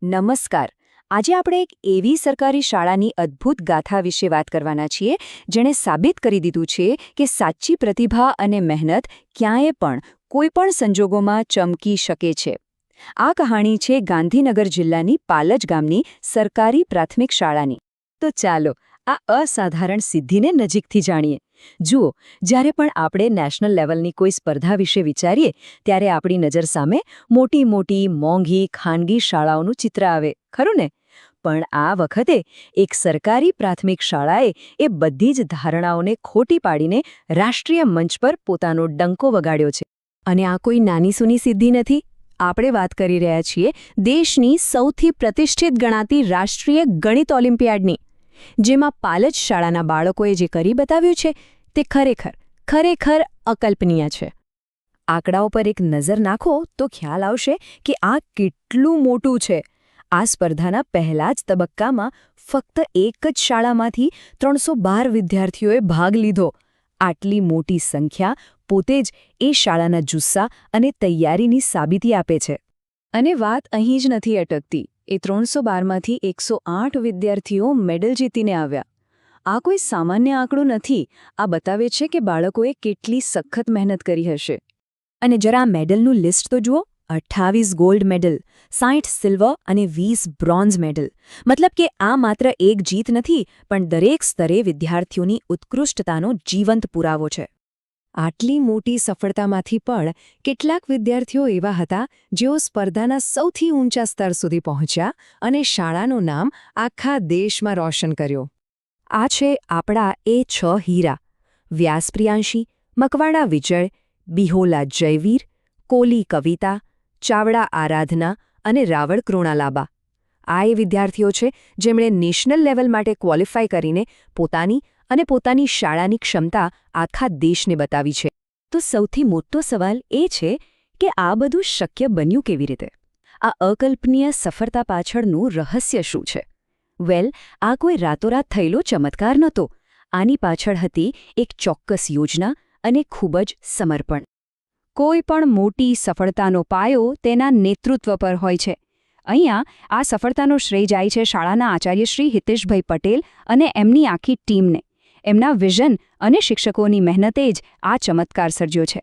નમસ્કાર. આજે આપણે એક એવી સરકારી શાળાની અદ્ભુત ગાથા વિશે વાત કરવાના છીએ જેણે સાબિત કરી દીધું છે કે સાચી પ્રતિભા અને મહેનત ક્યાંય પણ કોઈપણ સંજોગોમાં ચમકી શકે છે. આ કહાણી છે ગાંધીનગર જિલ્લાની પાલજ ગામની સરકારી પ્રાથમિક શાળાની. તો ચાલો આ અસાધારણ સિદ્ધિને નજીકથી જાણીએ. જુઓ, જ્યારે પણ આપણે નેશનલ લેવલની કોઈ સ્પર્ધા વિશે વિચારીએ ત્યારે આપણી નજર સામે મોટી મોટી મોંઘી ખાનગી શાળાઓનું ચિત્ર આવે, ખરું ને? પણ આ વખતે એક સરકારી પ્રાથમિક શાળાએ એ બધી જ ધારણાઓને ખોટી પાડીને રાષ્ટ્રીય મંચ પર પોતાનો ડંકો વગાડ્યો છે. અને આ કોઈ નાનીસૂની સિદ્ધિ નથી. આપણે વાત કરી રહ્યા છીએ દેશની સૌથી પ્રતિષ્ઠિત ગણાતી રાષ્ટ્રીય ગણિત ઓલિમ્પિયાડની, જેમાં પાલજ શાળાના બાળકોએ જે કરી બતાવ્યું છે તે ખરેખર અકલ્પનીય છે. આંકડાઓ પર એક નજર નાખો તો ખ્યાલ આવશે કે આ કેટલું મોટું છે. આ સ્પર્ધાના પહેલા જ તબક્કામાં ફક્ત એક જ શાળામાંથી 312 વિદ્યાર્થીઓએ ભાગ લીધો. આટલી મોટી સંખ્યા પોતે જ એ શાળાના જુસ્સા અને તૈયારીની સાબિતી આપે છે. અને વાત અહીં જ નથી અટકતી. એ 312માંથી 108 વિદ્યાર્થીઓ મેડલ જીતીને આવ્યા. આ કોઈ સામાન્ય આંકડો નથી. આ બતાવે છે કે બાળકોએ કેટલી સખત મહેનત કરી હશે. અને જરા આ મેડલનું લિસ્ટ તો જુઓ. 28 ગોલ્ડ મેડલ, 60 સિલ્વર અને 20 બ્રોન્ઝ મેડલ. મતલબ કે આ માત્ર એક જીત નથી, પણ દરેક સ્તરે વિદ્યાર્થીઓની ઉત્કૃષ્ટતાનો જીવંત પુરાવો છે. આટલી મોટી સફળતામાંથી પણ કેટલાક વિદ્યાર્થીઓ એવા હતા જેઓ સ્પર્ધાના સૌથી ઊંચા સ્તર સુધી પહોંચ્યા અને શાળાનું નામ આખા દેશમાં રોશન કર્યું. આ છે આપણા એ 6 હીરા: વ્યાસપ્રિયાંશી, મકવાણા વિજય, બિહોલા જયવીર, કોલી કવિતા, ચાવડા આરાધના અને રાવળ કૃણાલાબા. આ એ વિદ્યાર્થીઓ છે જેમણે નેશનલ લેવલ માટે ક્વોલિફાય કરીને પોતાની શાળાની ક્ષમતા આખા દેશને બતાવી છે. તો સૌથી મોટો સવાલ એ છે કે આ બધું શક્ય બન્યું કેવી રીતે? આ અકલ્પનીય સફળતા પાછળનું રહસ્ય શું છે? વેલ, આ કોઈ રાતોરાત થયેલો ચમત્કાર નહોતો. આની પાછળ હતી એક ચોક્કસ યોજના અને ખૂબ જ સમર્પણ. કોઈ પણ મોટી સફળતાનો પાયો તેના નેતૃત્વ પર હોય છે. અહીંયા આ સફળતાનો શ્રેય જાય છે શાળાના આચાર્ય શ્રી હિતેશભાઈ પટેલ અને એમની આખી ટીમને. એમના વિઝન અને શિક્ષકોની મહેનતે જ આ ચમત્કાર સર્જ્યો છે.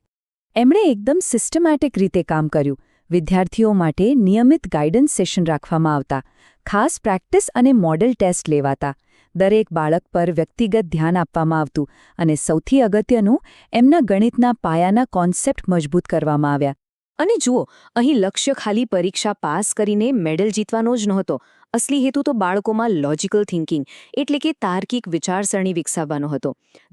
એમણે એકદમ સિસ્ટમેટિક રીતે કામ કર્યું. વિદ્યાર્થીઓ માટે નિયમિત ગાઈડન્સ સેશન રાખવામાં આવતા, ખાસ પ્રેક્ટિસ અને મોડેલ ટેસ્ટ લેવાતા, દરેક બાળક પર વ્યક્તિગત ધ્યાન આપવામાં આવતું અને સૌથી અગત્યનું, એમના ગણિતના પાયાના કોન્સેપ્ટ મજબૂત કરવામાં આવ્યા. અને જુઓ, અહીં લક્ષ્ય ખાલી પરીક્ષા પાસ કરીને મેડલ જીતવાનો જ નહોતો. અસલી હેતુ તો બાળકોમાં લોજિકલ થિંકિંગ એટલે કે તાર્કિક વિચારસરણી વિકસાવવાનો હતો.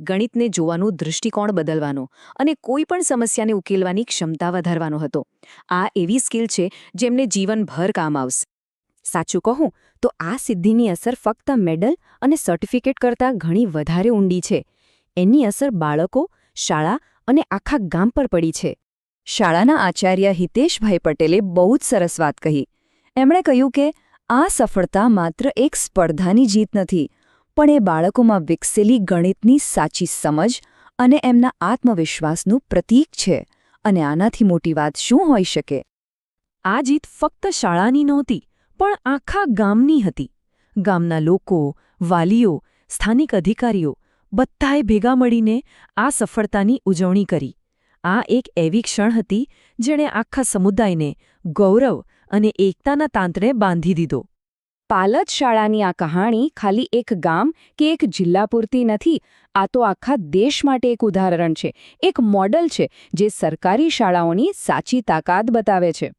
ગણિતને જોવાનું દૃષ્ટિકોણ બદલવાનો અને કોઈ પણ સમસ્યાને ઉકેલવાની ક્ષમતા વધારવાનો હતો. આ એવી સ્કિલ છે જેમને જીવનભર કામ આવશે. સાચું કહું તો આ સિદ્ધિની અસર ફક્ત મેડલ અને સર્ટિફિકેટ કરતાં ઘણી વધારે ઊંડી છે. એની અસર બાળકો, શાળા અને આખા ગામ પર પડી છે. શાળાના આચાર્ય હિતેશભાઈ પટેલે બહુ જ સરસ વાત કહી. એમણે કહ્યું કે આ સફળતા માત્ર એક સ્પર્ધાની જીત નથી, પણ એ બાળકોમાં વિકસેલી ગણિતની સાચી સમજ અને એમના આત્મવિશ્વાસનું પ્રતીક છે. અને આનાથી મોટી વાત શું હોઈ શકે? આ જીત ફક્ત શાળાની નહોતી, પણ આખા ગામની હતી. ગામના લોકો, વાલીઓ, સ્થાનિક અધિકારીઓ બધાએ ભેગા મળીને આ સફળતાની ઉજવણી કરી. આ એક એવી ક્ષણ હતી જેણે આખા સમુદાયને ગૌરવ અને એકતાના તાંતણે બાંધી દીધો. પાલજ શાળાની આ કહાણી ખાલી એક ગામ કે એક જિલ્લા પૂરતી નથી. આ તો આખા દેશ માટે એક ઉદાહરણ છે, એક મોડલ છે જે સરકારી શાળાઓની સાચી તાકાત બતાવે છે.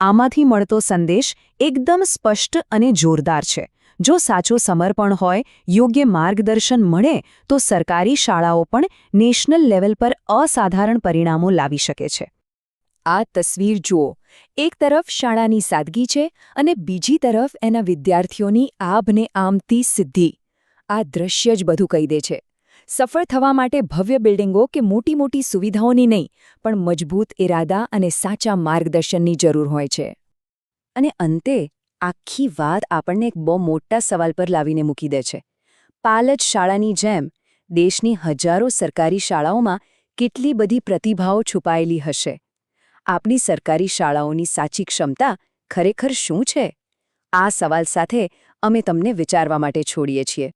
આમાંથી મળતો સંદેશ એકદમ સ્પષ્ટ અને જોરદાર છે. જો સાચું સમર્પણ હોય, યોગ્ય માર્ગદર્શન મળે, તો સરકારી શાળાઓ પણ નેશનલ લેવલ પર અસાધારણ પરિણામો લાવી શકે છે. આ તસવીર જુઓ. એક તરફ શાળાની સાદગી છે અને બીજી તરફ એના વિદ્યાર્થીઓની આભને આમતી સિદ્ધિ. આ દ્રશ્ય જ બધું કહી દે છે. સફળ થવા માટે ભવ્ય બિલ્ડિંગો કે મોટી સુવિધાઓની નહીં, પણ મજબૂત ઇરાદા અને સાચા માર્ગદર્શનની જરૂર હોય છે. અને અંતે આખી વાત આપણને એક બહુ મોટા સવાલ પર લાવીને મૂકી દે છે. પાલજ શાળાની જેમ દેશની હજારો સરકારી શાળાઓમાં કેટલી બધી પ્રતિભાઓ છુપાયેલી હશે. આપણી સરકારી શાળાઓની સાચી ક્ષમતા ખરેખર શું છે? આ સવાલ સાથે અમે તમને વિચારવા માટે છોડીએ છીએ